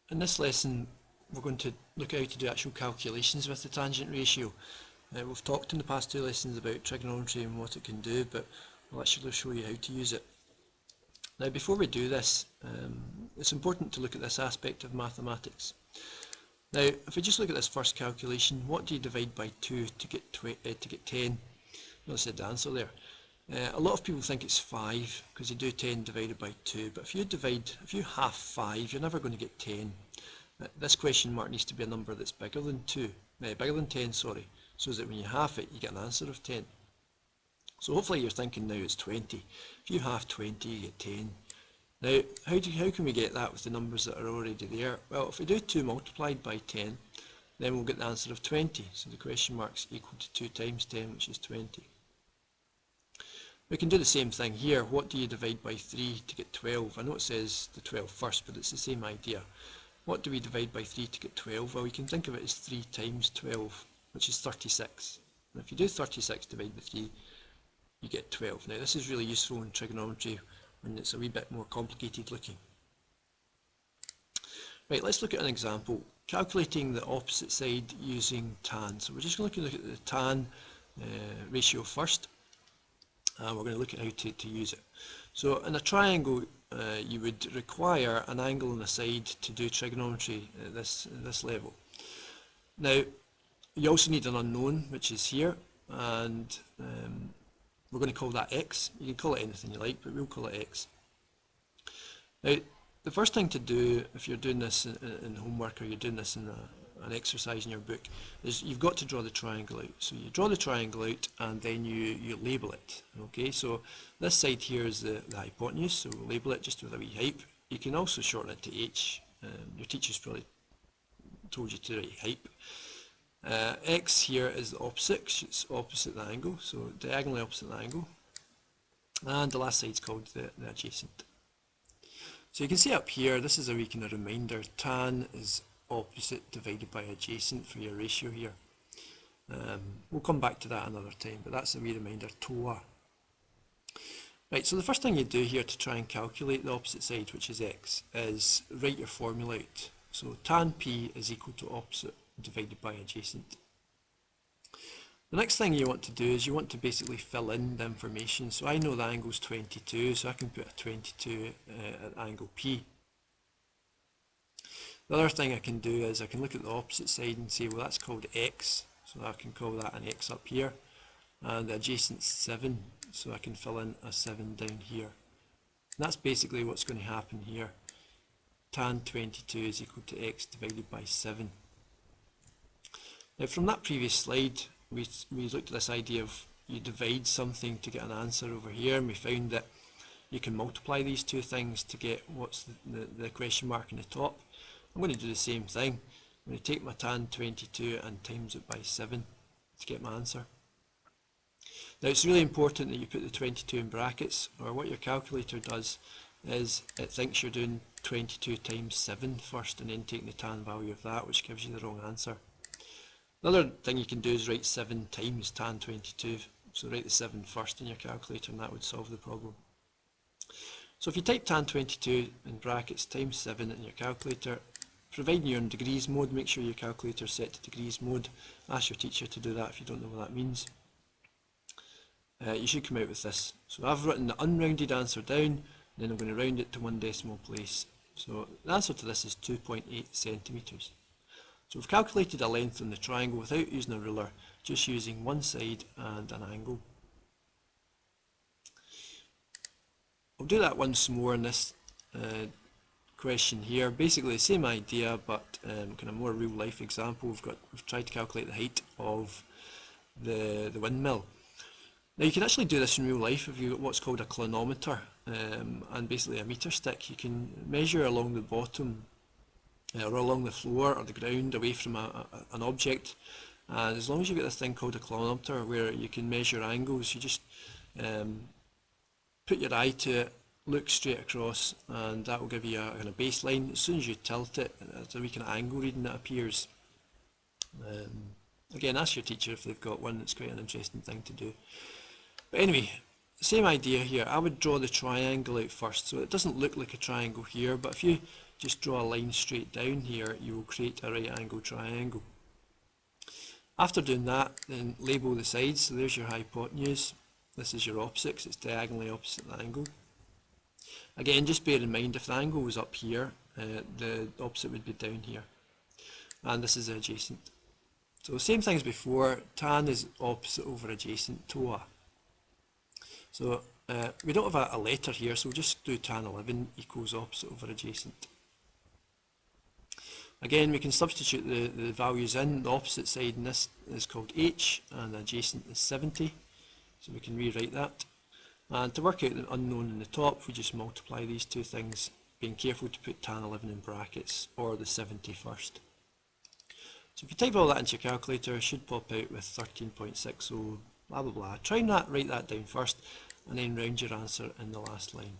In this lesson we're going to look at how to do actual calculations with the tangent ratio. We've talked in the past two lessons about trigonometry and what it can do, but we'll actually show you how to use it. Now before we do this, it's important to look at this aspect of mathematics. Now if we just look at this first calculation, what do you divide by 2 to get 10? Well, I said the answer there. A lot of people think it's 5 because you do 10 divided by 2, but if you half 5, you're never going to get 10. This question mark needs to be a number that's bigger than 10, sorry, so that when you half it, you get an answer of 10. So hopefully you're thinking now it's 20. If you half 20, you get 10. Now, how can we get that with the numbers that are already there? Well, if we do 2 multiplied by 10, then we'll get the answer of 20. So the question mark's equal to 2 times 10, which is 20. We can do the same thing here. What do you divide by 3 to get 12? I know it says the 12 first, but it's the same idea. What do we divide by 3 to get 12? Well, we can think of it as 3 times 12, which is 36. And if you do 36 divided by 3, you get 12. Now, this is really useful in trigonometry when it's a wee bit more complicated looking. Right, let's look at an example. Calculating the opposite side using tan. So we're just going to look at the tan ratio first. We're going to look at how to use it. So in a triangle, you would require an angle on the side to do trigonometry at this level. Now, you also need an unknown, which is here, and we're going to call that x. You can call it anything you like, but we'll call it x. Now, the first thing to do if you're doing this in homework or you're doing this in an exercise in your book is you've got to draw the triangle out. So you draw the triangle out and then you label it. Okay, so this side here is the hypotenuse, so we'll label it just with a wee hype. You can also shorten it to h. Your teacher's probably told you to write hype. X here is the opposite, because it's opposite the angle, so diagonally opposite the angle. And the last side's called the adjacent. So you can see up here, this is a wee kind of reminder, tan is opposite divided by adjacent for your ratio here. We'll come back to that another time, but that's a wee reminder, TOA. Right, so the first thing you do here to try and calculate the opposite side, which is x, is write your formula out. So tan p is equal to opposite divided by adjacent. The next thing you want to do is you want to basically fill in the information. So I know the angle's 22, so I can put a 22 at angle P. The other thing I can do is I can look at the opposite side and say, well, that's called x, so I can call that an x up here. And the adjacent's 7, so I can fill in a 7 down here. And that's basically what's going to happen here. Tan 22 is equal to x divided by 7. Now from that previous slide, we looked at this idea of you divide something to get an answer over here, and we found that you can multiply these two things to get what's the question mark in the top. I'm going to do the same thing. I'm going to take my tan 22 and times it by 7 to get my answer. Now it's really important that you put the 22 in brackets, or what your calculator does is it thinks you're doing 22 times 7 first and then taking the tan value of that, which gives you the wrong answer. The other thing you can do is write 7 times tan 22, so write the 7 first in your calculator and that would solve the problem. So if you type tan 22 in brackets times 7 in your calculator, providing you're in degrees mode, make sure your calculator is set to degrees mode. Ask your teacher to do that if you don't know what that means. You should come out with this. So I've written the unrounded answer down, and then I'm going to round it to 1 decimal place. So the answer to this is 2.8 centimetres. So we've calculated a length on the triangle without using a ruler, just using one side and an angle. I'll do that once more in this question here. Basically the same idea, but kind of more real life example. We've tried to calculate the height of the windmill. Now you can actually do this in real life if you've got what's called a clinometer and basically a meter stick. You can measure along the bottom or along the floor or the ground away from an object, and as long as you've got this thing called a clinometer where you can measure angles, you just put your eye to it, look straight across, and that will give you a kind of baseline. As soon as you tilt it, there's a wee kind of angle reading that appears. Again, ask your teacher if they've got one. It's quite an interesting thing to do. But anyway, Same idea here. I would draw the triangle out first, so it doesn't look like a triangle here, but if you just draw a line straight down here, you will create a right angle triangle. After doing that, then label the sides. So there's your hypotenuse. This is your opposite, because it's diagonally opposite the angle. Again, just bear in mind, if the angle was up here, the opposite would be down here. And this is the adjacent. So same thing as before, tan is opposite over adjacent to a. So we don't have a letter here, so we'll just do tan 11 equals opposite over adjacent. Again, we can substitute the values in. The opposite side in this is called h, and the adjacent is 70. So we can rewrite that. And to work out the unknown in the top, we just multiply these two things, being careful to put tan 11 in brackets, or the 70 first. So if you type all that into your calculator, it should pop out with 13.60, blah blah blah. Try and write that down first, and then round your answer in the last line.